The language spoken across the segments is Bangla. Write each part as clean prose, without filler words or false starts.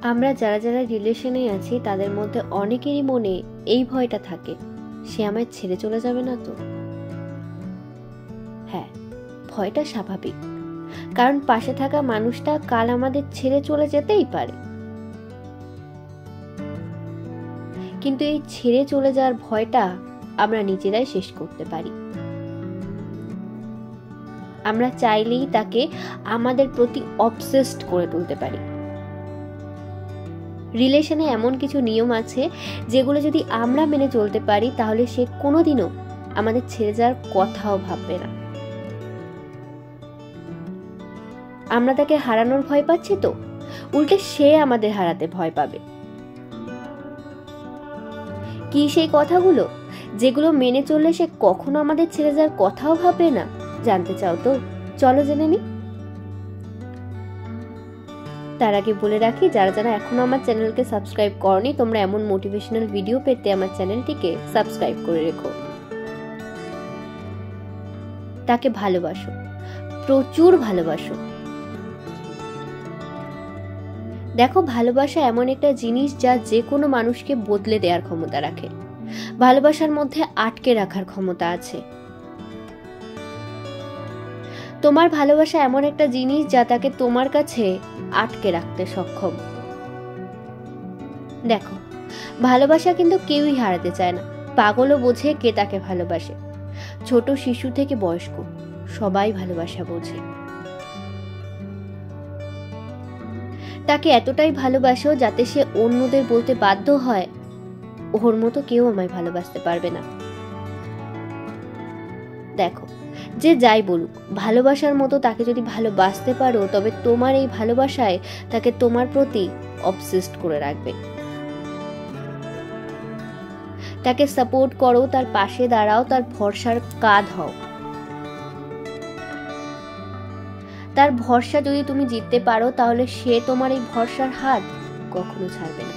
আমরা যারা যারা রিলেশনে আছি তাদের মধ্যে অনেকেরই মনে এই ভয়টা থাকে, সে আমায় ছেড়ে চলে যাবে না তো। হ্যাঁ, ভয়টা স্বাভাবিক, কারণ পাশে থাকা মানুষটা কাল আমাদের ছেড়ে চলে যেতেই পারে। কিন্তু এই ছেড়ে চলে যাওয়ার ভয়টা আমরা নিজেরাই শেষ করতে পারি। আমরা চাইলেই তাকে আমাদের প্রতি অবসেসড করে তুলতে পারি। রিলেশনে এমন কিছু নিয়ম আছে যেগুলো যদি আমরা মেনে চলতে পারি তাহলে সে কোনোদিনও আমাদের ছেড়ে যাওয়ার কথাও ভাববে না। আমরা তাকে হারানোর ভয় পাচ্ছি তো, উল্টে সে আমাদের হারাতে ভয় পাবে। কি সেই কথাগুলো যেগুলো মেনে চললে সে কখনো আমাদের ছেড়ে যাওয়ার কথাও ভাববে না? জানতে চাও তো? চলো জেনে নি। তার আগে বলে রাখি, যারা যারা এখনো আমার চ্যানেলকে সাবস্ক্রাইব করনি, তোমরা এমন মোটিভেশনাল ভিডিও পেতে আমার চ্যানেলটিকে সাবস্ক্রাইব করে রেখো। তাকে ভালোবাসো, প্রচুর ভালোবাসো। দেখো, ভালোবাসা এমন একটা জিনিস যা যে কোনো মানুষকে বদলে দেওয়ার ক্ষমতা রাখে। ভালোবাসার মধ্যে আটকে রাখার ক্ষমতা আছে। তোমার ভালোবাসা এমন একটা জিনিস যা তাকে তোমার কাছে আটকে রাখতে সক্ষম। দেখো, ভালোবাসা কিন্তু কেউই হারাতে চায় না। পাগলও বোঝে কে তাকে ভালোবাসে। ছোট শিশু থেকে বয়স্ক সবাই ভালোবাসা বোঝে। তাকে এতটাই ভালোবাসো যাতে সে অন্যদের বলতে বাধ্য হয়, ওর মতো কেউ আমায় ভালোবাসতে পারবে না। দেখো, যে যাই বলুক, ভালোবাসার মতো তাকে যদি ভালোবাসতে পারো তবে তোমার এই ভালোবাসায় তাকে তোমার প্রতি অবসেসড করে রাখবে। তাকে সাপোর্ট করো, তার পাশে দাঁড়াও, তার ভরসার কাঁধ হও। তার ভরসা যদি তুমি জিততে পারো তাহলে সে তোমার এই ভরসার হাত কখনো ছাড়বে না।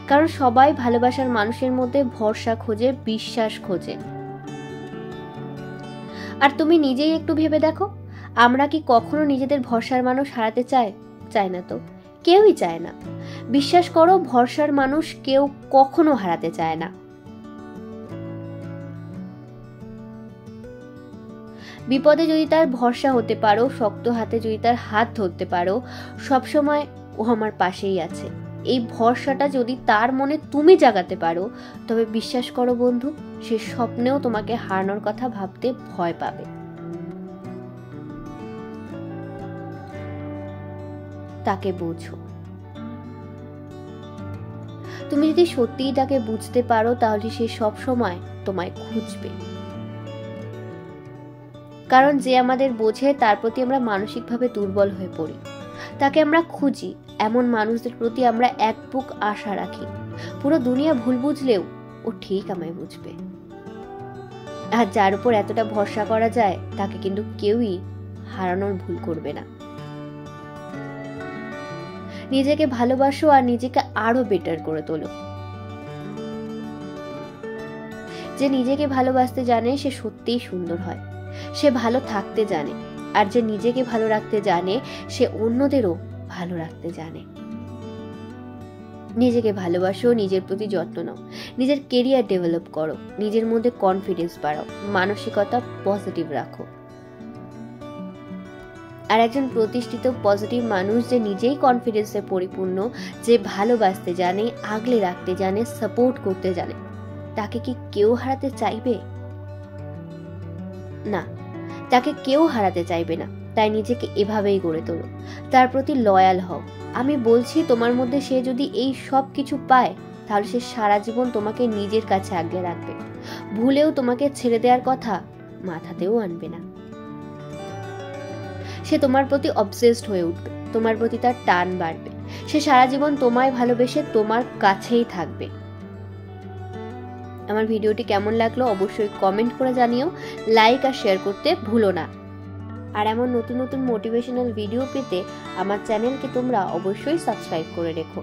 কারণ সবাই ভালোবাসার মানুষের মধ্যে ভরসা খোঁজে, বিশ্বাস খোঁজে। আর তুমি নিজেই একটু ভেবে দেখো, আমরা কি কখনো নিজেদের ভরসার মানুষ হারাতে চাই না তো? কেউই চায় না। বিশ্বাস করো, ভরসার মানুষ কেউ কখনো হারাতে চায় না। বিপদে যদি তার ভরসা হতে পারো, শক্ত হাতে যদি তার হাত ধরতে পারো, সবসময় ও আমার পাশেই আছে, এই ভরসাটা যদি তার মনে তুমি জাগাতে পারো, তবে বিশ্বাস করো বন্ধু, সে স্বপ্নেও তোমাকে হারানোর কথা ভাবতে ভয় পাবে। তাকে বোঝো। তুমি যদি সত্যিই তাকে বুঝতে পারো তাহলে সে সব সময় তোমায় খুঁজবে। কারণ যে আমাদের বোঝে তার প্রতি আমরা মানসিকভাবে দুর্বল হয়ে পড়ি। তাকে আমরা খুঁজি, এমন মানুষদের প্রতি আমরা এক বুক আশা রাখি। পুরো দুনিয়া ভুল বুঝলেও ও ঠিক আমায় বুঝবে। আর যার উপর এতটা ভরসা করা যায় তাকে কিন্তু কেউই হারানোর ভুল করবে না। নিজেকে ভালোবাসো আর নিজেকে আরো বেটার করে তোলো। যে নিজেকে ভালোবাসতে জানে সে সত্যিই সুন্দর হয়। সে ভালো থাকতে জানে। আর যে নিজেকে ভালো রাখতে জানে সে অন্যদেরও ভালো রাখতে জানে। নিজেকে ভালোবাসো, নিজের প্রতি যত্ন নাও, নিজের কেরিয়ার ডেভেলপ করো, নিজের মধ্যে কনফিডেন্স বাড়াও, মানসিকতা পজিটিভ রাখো। আর একজন প্রতিষ্ঠিত পজিটিভ মানুষ যে নিজেই কনফিডেন্সে পরিপূর্ণ, যে ভালোবাসতে জানে, আগলে রাখতে জানে, সাপোর্ট করতে জানে, তাকে কি কেউ হারাতে চাইবে? না, তাকে কেউ হারাতে চাইবে না। তাই নিজেকে এভাবেই গড়ে তোলো, তার প্রতি লয়াল হও। আমি বলছি, তোমার মধ্যে সে যদি এই সব কিছু পায় তাহলে সে সারা জীবন তোমাকে নিজের কাছে আগলে রাখবে। ভুলেও তোমাকে ছেড়ে দেওয়ার কথা মাথাতেও আনবে না। সে তোমার প্রতি অবসেসড হয়ে উঠবে, তোমার প্রতি তার টান বাড়বে। সে সারা জীবন তোমায় ভালোবেসে তোমার কাছেই থাকবে। আমার ভিডিওটি কেমন লাগলো অবশ্যই কমেন্ট করে জানিও, লাইক আর শেয়ার করতে ভুলো না। আর এমন নতুন নতুন মোটিভেশনাল ভিডিও পেতে আমার চ্যানেলকে তোমরা অবশ্যই সাবস্ক্রাইব করে রেখো।